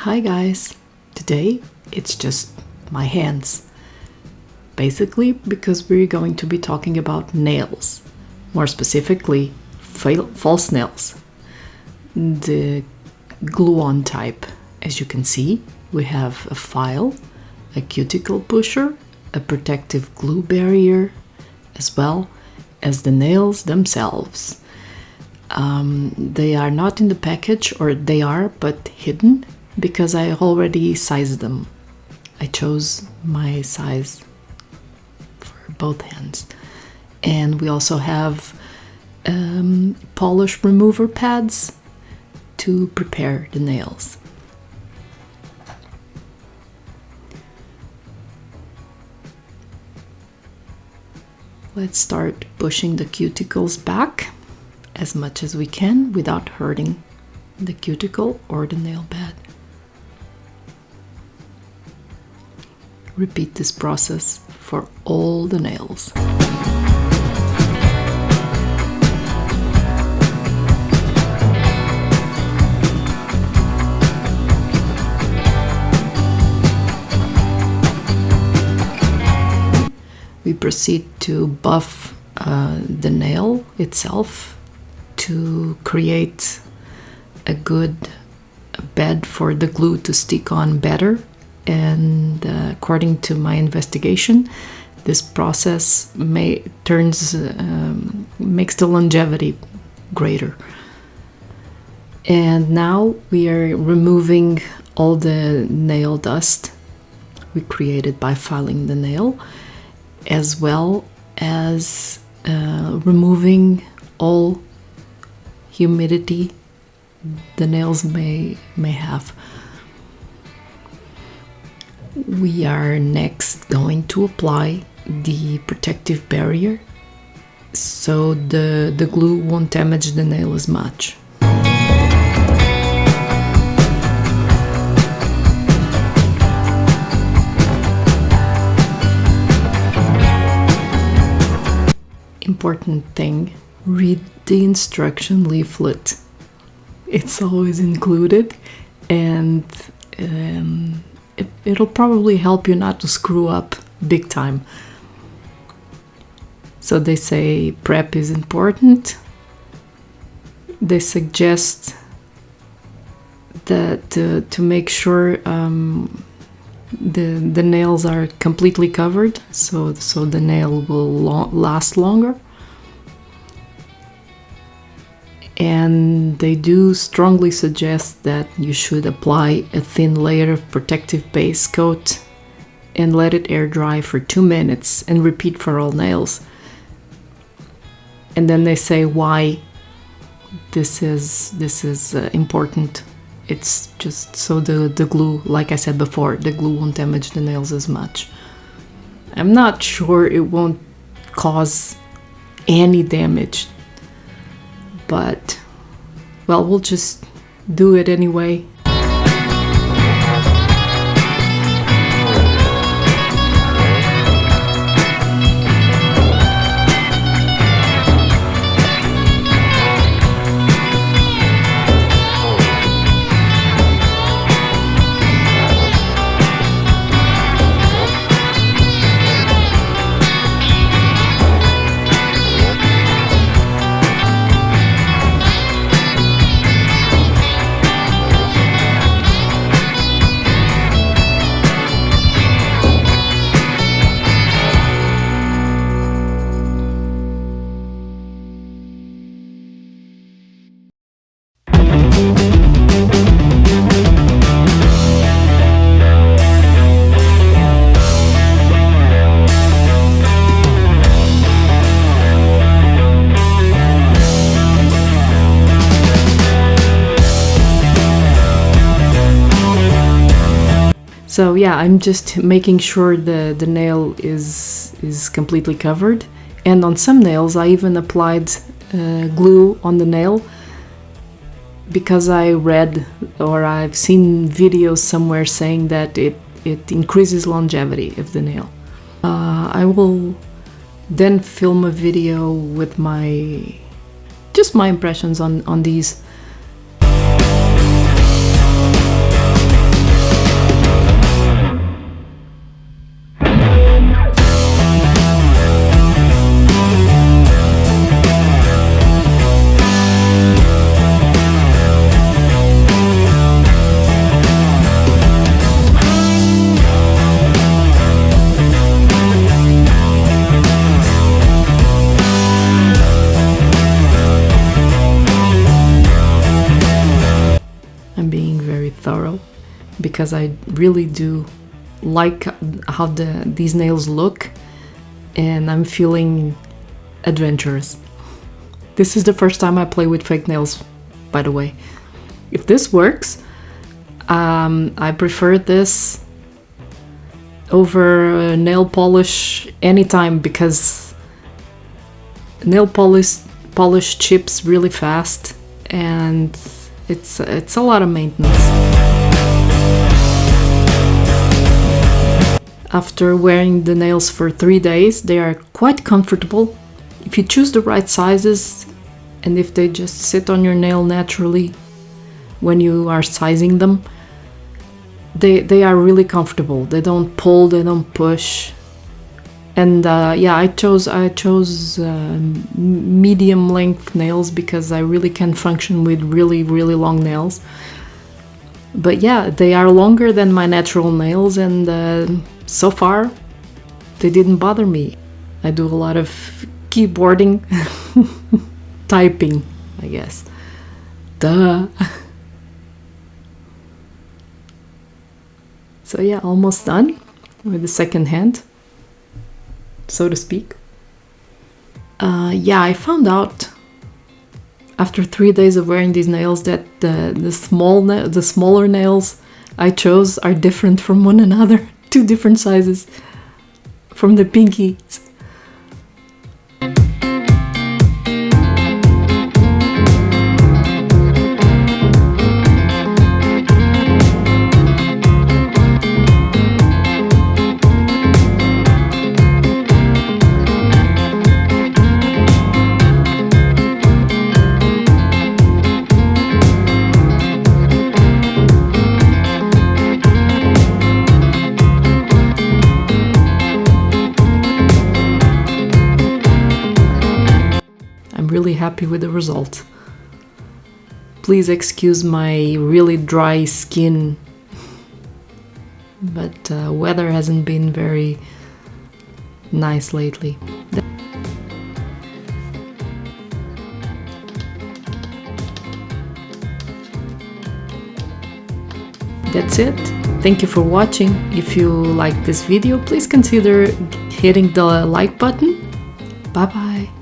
Hi guys! Today it's just my hands. Basically because we're going to be talking about nails. More specifically, false nails. The GlueOn type. As you can see, we have a file, a cuticle pusher, a protective glue barrier, as well as the nails themselves. They are not in the package, or they are, but hidden, because I already sized them. I chose my size for both hands. And we also have polish remover pads to prepare the nails. Let's start pushing the cuticles back as much as we can without hurting the cuticle or the nail bed. Repeat this process for all the nails. We proceed to buff the nail itself to create a good bed for the glue to stick on better. And according to my investigation, this process makes the longevity greater. And now we are removing all the nail dust we created by filing the nail, as well as removing all humidity the nails may have. We are next going to apply the protective barrier so the glue won't damage the nail as much. Important thing, read the instruction leaflet. It's always included, and it'll probably help you not to screw up big time. So they say prep is important. They suggest that to make sure the nails are completely covered, so the nail will last longer. And they do strongly suggest that you should apply a thin layer of protective base coat and let it air dry for 2 minutes and repeat for all nails. And then they say why this is important. It's just so the glue, like I said before, the glue won't damage the nails as much. I'm not sure it won't cause any damage, but well, we'll just do it anyway. So yeah, I'm just making sure the nail is completely covered. And on some nails I even applied glue on the nail, because I read, or I've seen videos somewhere saying that it increases longevity of the nail. I will then film a video with just my impressions on these. very thorough because I really do like how these nails look, and I'm feeling adventurous. This is the first time I play with fake nails, by the way. If this works, I prefer this over nail polish anytime, because nail polish chips really fast and it's a lot of maintenance. After wearing the nails for 3 days, they are quite comfortable. If you choose the right sizes and if they just sit on your nail naturally when you are sizing them, they are really comfortable. They don't pull, they don't push. And yeah, I chose medium length nails because I really can function with really long nails. But yeah, they are longer than my natural nails, and so far they didn't bother me. I do a lot of keyboarding, typing, I guess. Duh. So yeah, almost done with the second hand, so to speak. Yeah, I found out after 3 days of wearing these nails that the smaller nails I chose are different from one another. 2 different sizes from the pinkies. Really happy with the result. Please excuse my really dry skin, but weather hasn't been very nice lately. That's it. Thank you for watching. If you like this video, please consider hitting the like button. Bye bye.